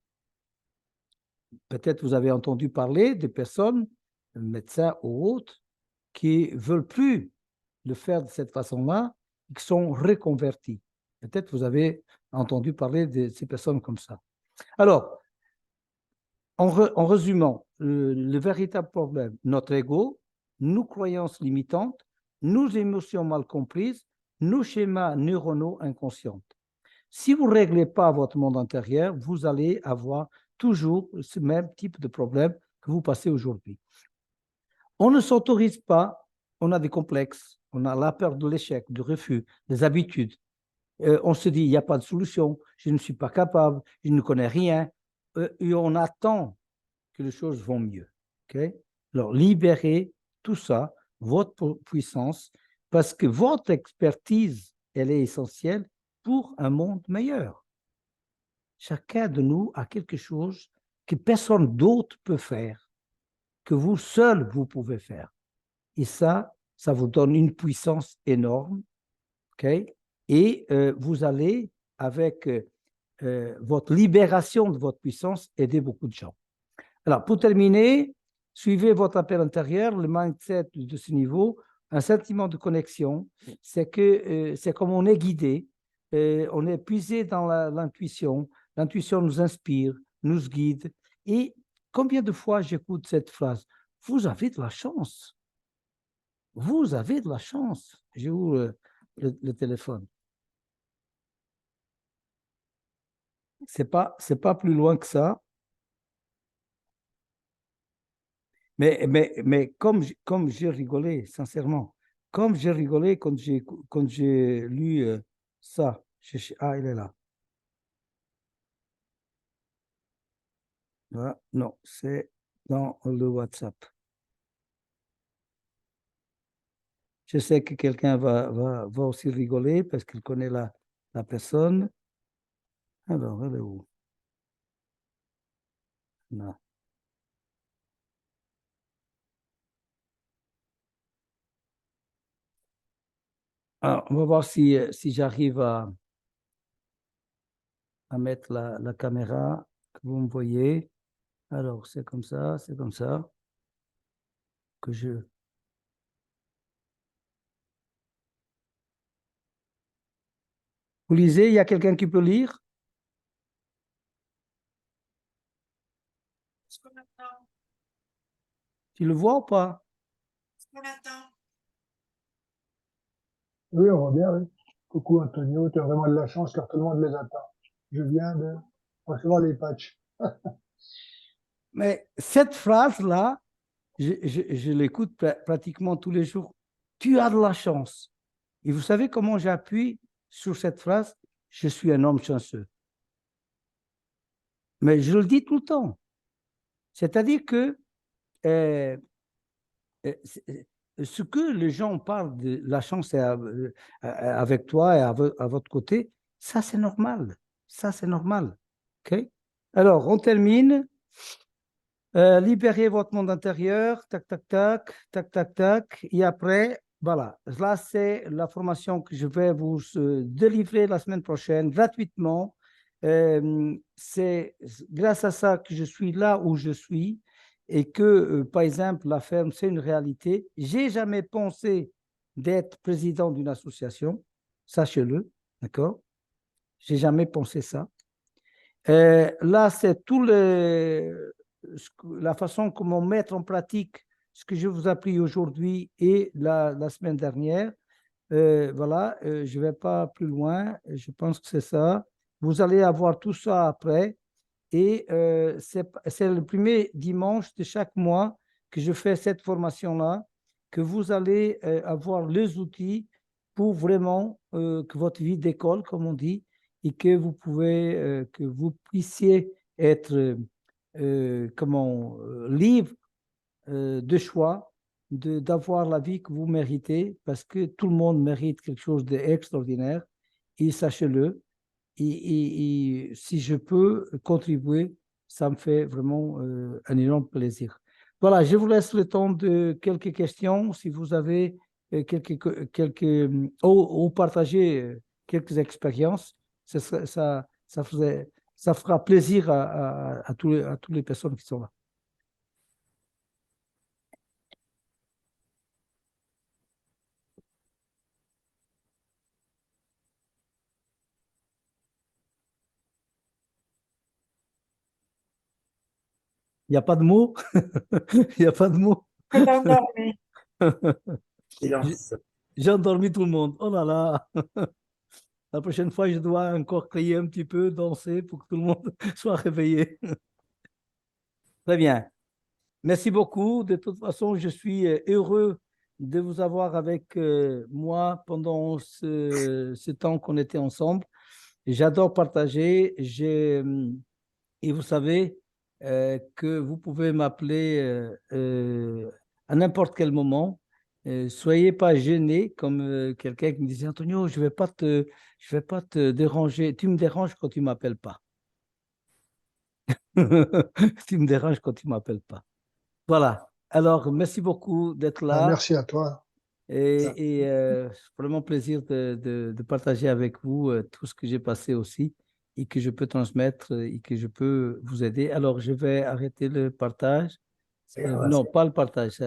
Peut-être vous avez entendu parler de personnes, médecins ou autres, qui ne veulent plus le faire de cette façon-là, qui sont reconvertis. Peut-être vous avez entendu parler de ces personnes comme ça. Alors, en résumant, le véritable problème, notre ego, nos croyances limitantes, nos émotions mal comprises, nos schémas neuronaux inconscients. Si vous ne réglez pas votre monde intérieur, vous allez avoir toujours ce même type de problème que vous passez aujourd'hui. On ne s'autorise pas, on a des complexes, on a la peur de l'échec, du refus, des habitudes. On se dit, il n'y a pas de solution, je ne suis pas capable, je ne connais rien, et on attend que les choses vont mieux. Okay? Alors, libérez tout ça, votre puissance, parce que votre expertise, elle est essentielle pour un monde meilleur. Chacun de nous a quelque chose que personne d'autre peut faire, que vous seul, vous pouvez faire. Et ça vous donne une puissance énorme. Okay? Et vous allez, avec votre libération de votre puissance, aider beaucoup de gens. Alors, pour terminer, suivez votre appel intérieur, le mindset de ce niveau, un sentiment de connexion, c'est que c'est comme on est guidé, on est puisé dans l'intuition, l'intuition nous inspire, nous guide. Et combien de fois j'écoute cette phrase? Vous avez de la chance. Vous avez de la chance. J'ai où le téléphone? C'est pas plus loin que ça. Mais comme j'ai rigolé, sincèrement, comme j'ai rigolé quand j'ai lu ça. Ah, il est là. Voilà. Non, c'est dans le WhatsApp. Je sais que quelqu'un va aussi rigoler parce qu'il connaît la personne. Alors, elle est où? Non. Alors, on va voir si j'arrive à mettre la caméra que vous me voyez. Alors, c'est comme ça que je... Vous lisez, il y a quelqu'un qui peut lire? Tu le vois ou pas? Oui, on voit bien, oui. Coucou Antonio, tu as vraiment de la chance car tout le monde les attend. Je viens de recevoir les patchs. Mais cette phrase-là, je l'écoute pratiquement tous les jours. Tu as de la chance. Et vous savez comment j'appuie sur cette phrase? Je suis un homme chanceux. Mais je le dis tout le temps. C'est-à-dire que euh, ce que les gens parlent de la chance avec toi et à votre côté, ça c'est normal. Ça c'est normal. OK? Alors, on termine. Libérez votre monde intérieur, tac, tac, tac, tac, tac, tac. Et après, voilà, là, c'est la formation que je vais vous délivrer la semaine prochaine gratuitement. C'est grâce à ça que je suis là où je suis et que, par exemple, la ferme, c'est une réalité. J'ai jamais pensé d'être président d'une association, sachez-le, d'accord? J'ai jamais pensé ça. Là, c'est la façon comment mettre en pratique ce que je vous ai appris aujourd'hui et la semaine dernière. Voilà, je ne vais pas plus loin. Je pense que c'est ça. Vous allez avoir tout ça après. Et c'est le premier dimanche de chaque mois que je fais cette formation-là, que vous allez avoir les outils pour vraiment que votre vie décolle, comme on dit, et que vous puissiez être libre de choix, d'avoir la vie que vous méritez, parce que tout le monde mérite quelque chose d'extraordinaire, et sachez-le, et si je peux contribuer, ça me fait vraiment un énorme plaisir. Voilà, je vous laisse le temps de quelques questions. Si vous avez ou partager quelques expériences, ça fera plaisir à à toutes les personnes qui sont là. Il n'y a pas de mots. Il n'y a pas de mots. Endormi. J'ai Silence. j'ai endormi tout le monde. Oh là là. La prochaine fois, je dois encore crier un petit peu, danser pour que tout le monde soit réveillé. Très bien. Merci beaucoup. De toute façon, je suis heureux de vous avoir avec moi pendant ce temps qu'on était ensemble. J'adore partager. Et vous savez que vous pouvez m'appeler à n'importe quel moment. Soyez pas gênés, comme quelqu'un qui me disait, Antonio, je vais pas te déranger. Tu me déranges quand tu m'appelles pas. Tu me déranges quand tu m'appelles pas. Voilà. Alors, merci beaucoup d'être là Merci à toi. c'est vraiment plaisir de partager avec vous tout ce que j'ai passé aussi et que je peux transmettre et que je peux vous aider. Alors, je vais arrêter le partage. Non, pas le partage.